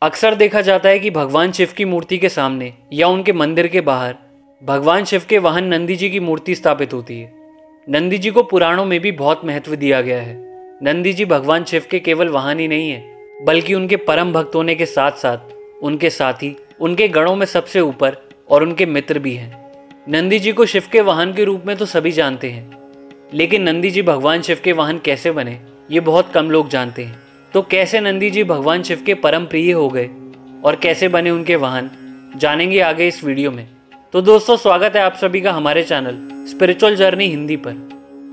अक्सर देखा जाता है कि भगवान शिव की मूर्ति के सामने या उनके मंदिर के बाहर भगवान शिव के वाहन नंदी जी की मूर्ति स्थापित होती है। नंदी जी को पुराणों में भी बहुत महत्व दिया गया है। नंदी जी भगवान शिव के केवल वाहन ही नहीं है, बल्कि उनके परम भक्त होने के साथ साथ उनके साथी, उनके गणों में सबसे ऊपर और उनके मित्र भी हैं। नंदी जी को शिव के वाहन के रूप में तो सभी जानते हैं, लेकिन नंदी जी भगवान शिव के वाहन कैसे बने ये बहुत कम लोग जानते हैं। तो कैसे नंदी जी भगवान शिव के परम प्रिय हो गए और कैसे बने उनके वाहन, जानेंगे आगे इस वीडियो में। तो दोस्तों, स्वागत है आप सभी का हमारे चैनल स्पिरिचुअल जर्नी हिंदी पर।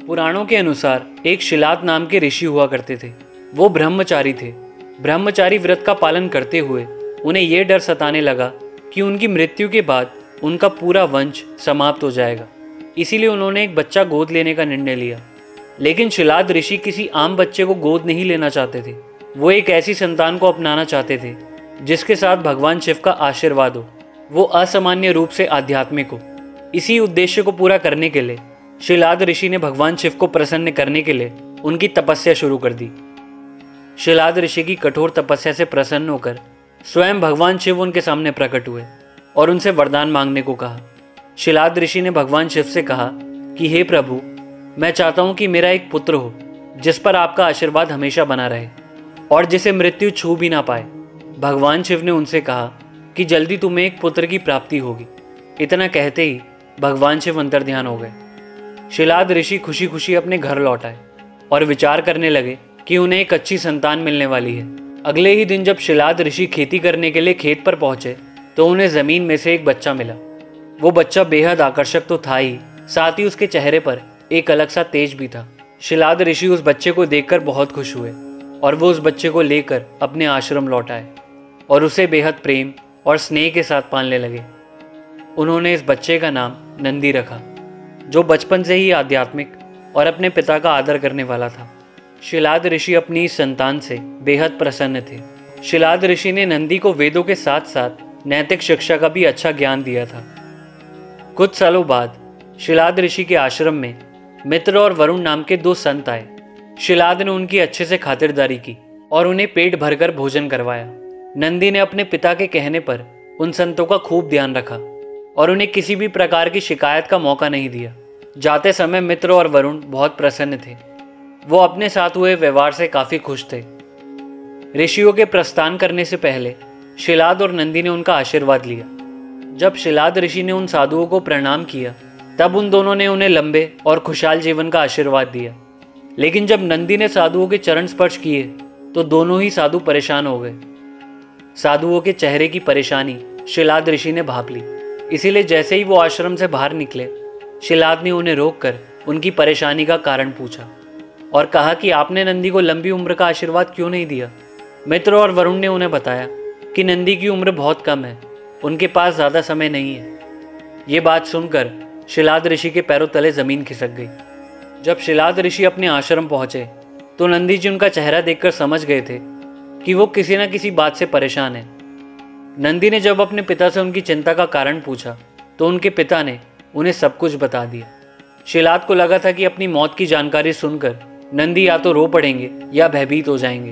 पुराणों के अनुसार एक शिलाद नाम के ऋषि हुआ करते थे। वो ब्रह्मचारी थे। ब्रह्मचारी व्रत का पालन करते हुए उन्हें यह डर सताने लगा कि उनकी मृत्यु के बाद उनका पूरा वंश समाप्त हो जाएगा। इसीलिए उन्होंने एक बच्चा गोद लेने का निर्णय लिया। लेकिन शिलाद ऋषि किसी आम बच्चे को गोद नहीं लेना चाहते थे। वो एक ऐसी संतान को अपनाना चाहते थे जिसके साथ भगवान शिव का आशीर्वाद हो, वो असामान्य रूप से आध्यात्मिक हो। इसी उद्देश्य को पूरा करने के लिए शिलाद ऋषि ने भगवान शिव को प्रसन्न करने के लिए उनकी तपस्या शुरू कर दी। शिलाद ऋषि की कठोर तपस्या से प्रसन्न होकर स्वयं भगवान शिव उनके सामने प्रकट हुए और उनसे वरदान मांगने को कहा। शिलाद ऋषि ने भगवान शिव से कहा कि हे प्रभु, मैं चाहता हूं कि मेरा एक पुत्र हो जिस पर आपका आशीर्वाद हमेशा बना रहे और जिसे मृत्यु छू भी ना पाए। भगवान शिव ने उनसे कहा कि जल्दी तुम्हें एक पुत्र की प्राप्ति होगी। इतना कहते ही भगवान शिव अंतर्ध्यान हो गए। शिलाद ऋषि खुशी खुशी अपने घर लौट आए और विचार करने लगे कि उन्हें एक अच्छी संतान मिलने वाली है। अगले ही दिन जब शिलाद ऋषि खेती करने के लिए खेत पर पहुंचे तो उन्हें जमीन में से एक बच्चा मिला। वो बच्चा बेहद आकर्षक तो था ही, साथ ही उसके चेहरे पर एक अलग सा तेज भी था। शिलाद ऋषि उस बच्चे को देखकर बहुत खुश हुए और वो उस बच्चे को लेकर अपने आश्रम लौट आए और उसे बेहद प्रेम और स्नेह के साथ पालने लगे। उन्होंने इस बच्चे का नाम नंदी रखा, जो बचपन से ही आध्यात्मिक और अपने पिता का आदर करने वाला था। शिलाद ऋषि अपनी इस संतान से बेहद प्रसन्न थे। शिलाद ऋषि ने नंदी को वेदों के साथ साथ नैतिक शिक्षा का भी अच्छा ज्ञान दिया था। कुछ सालों बाद शिलाद ऋषि के आश्रम में मित्र और वरुण नाम के दो संत आए। शिलाद ने उनकी अच्छे से खातिरदारी की और उन्हें पेट भरकर भोजन करवाया। नंदी ने अपने पिता के कहने पर उन संतों का खूब ध्यान रखा और उन्हें किसी भी प्रकार की शिकायत का मौका नहीं दिया। जाते समय मित्र और वरुण बहुत प्रसन्न थे। वो अपने साथ हुए व्यवहार से काफी खुश थे। ऋषियों के प्रस्थान करने से पहले शिलाद और नंदी ने उनका आशीर्वाद लिया। जब शिलाद ऋषि ने उन साधुओं को प्रणाम किया तब उन दोनों ने उन्हें लंबे और खुशहाल जीवन का आशीर्वाद दिया। लेकिन जब नंदी ने साधुओं के चरण स्पर्श किए तो दोनों ही साधु परेशान हो गए। साधुओं के चेहरे की परेशानी शिलाद ऋषि ने भांप ली। इसीलिए जैसे ही वो आश्रम से बाहर निकले, शिलाद ने उन्हें रोककर उनकी परेशानी का कारण पूछा और कहा कि आपने नंदी को लंबी उम्र का आशीर्वाद क्यों नहीं दिया। मित्र और वरुण ने उन्हें बताया कि नंदी की उम्र बहुत कम है, उनके पास ज़्यादा समय नहीं है। ये बात सुनकर शिलाद ऋषि के पैरों तले ज़मीन खिसक गई। जब शिलाद ऋषि अपने आश्रम पहुंचे तो नंदी जी उनका चेहरा देखकर समझ गए थे कि वो किसी न किसी बात से परेशान है। नंदी ने जब अपने पिता से उनकी चिंता का कारण पूछा तो उनके पिता ने उन्हें सब कुछ बता दिया। शिलाद को लगा था कि अपनी मौत की जानकारी सुनकर नंदी या तो रो पड़ेंगे या भयभीत हो जाएंगे,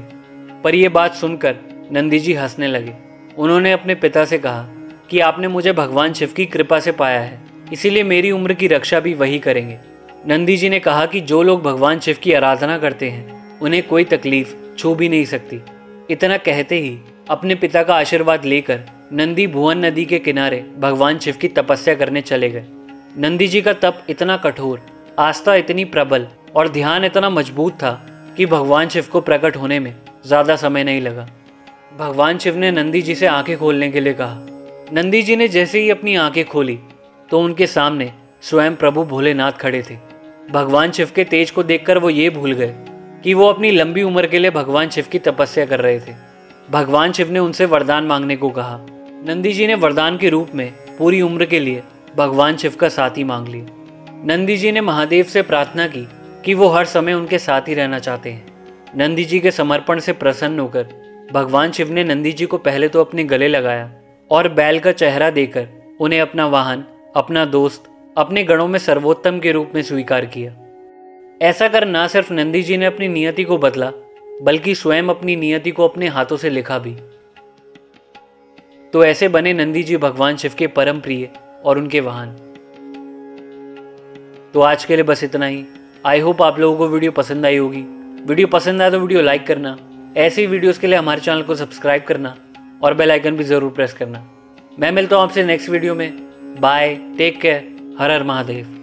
पर यह बात सुनकर नंदी जी हंसने लगे। उन्होंने अपने पिता से कहा कि आपने मुझे भगवान शिव की कृपा से पाया है, इसीलिए मेरी उम्र की रक्षा भी वही करेंगे। नंदी जी ने कहा कि जो लोग भगवान शिव की आराधना करते हैं उन्हें कोई तकलीफ छू भी नहीं सकती। इतना कहते ही अपने पिता का आशीर्वाद लेकर नंदी भुवन नदी के किनारे भगवान शिव की तपस्या करने चले गए। नंदी जी का तप इतना कठोर, आस्था इतनी प्रबल और ध्यान इतना मजबूत था कि भगवान शिव को प्रकट होने में ज़्यादा समय नहीं लगा। भगवान शिव ने नंदी जी से आंखें खोलने के लिए कहा। नंदी जी ने जैसे ही अपनी आंखें खोली तो उनके सामने स्वयं प्रभु भोलेनाथ खड़े थे। भगवान शिव के तेज को देखकर वो ये भूल गए कि वो अपनी लंबी उम्र के लिए भगवान शिव की तपस्या कर रहे थे। भगवान शिव ने उनसे वरदान मांगने को कहा। नंदी जी ने वरदान के रूप में पूरी उम्र के लिए भगवान शिव का साथी मांग लिया। नंदी जी ने महादेव से प्रार्थना की कि वो हर समय उनके साथ ही रहना चाहते हैं। नंदी जी के समर्पण से प्रसन्न होकर भगवान शिव ने नंदी जी को पहले तो अपने गले लगाया और बैल का चेहरा देकर उन्हें अपना वाहन, अपना दोस्त, अपने गणों में सर्वोत्तम के रूप में स्वीकार किया। ऐसा कर ना सिर्फ नंदी जी ने अपनी नियति को बदला, बल्कि स्वयं अपनी नियति को अपने हाथों से लिखा भी। तो ऐसे बने नंदी जी भगवान शिव के परम प्रिय और उनके वाहन। तो आज के लिए बस इतना ही। आई होप आप लोगों को वीडियो पसंद आई होगी। वीडियो पसंद आया तो वीडियो लाइक करना, ऐसे ही वीडियोस के लिए हमारे चैनल को सब्सक्राइब करना और बेल आइकन भी ज़रूर प्रेस करना। मैं मिलता हूँ आपसे नेक्स्ट वीडियो में। बाय, टेक केयर, हर हर महादेव।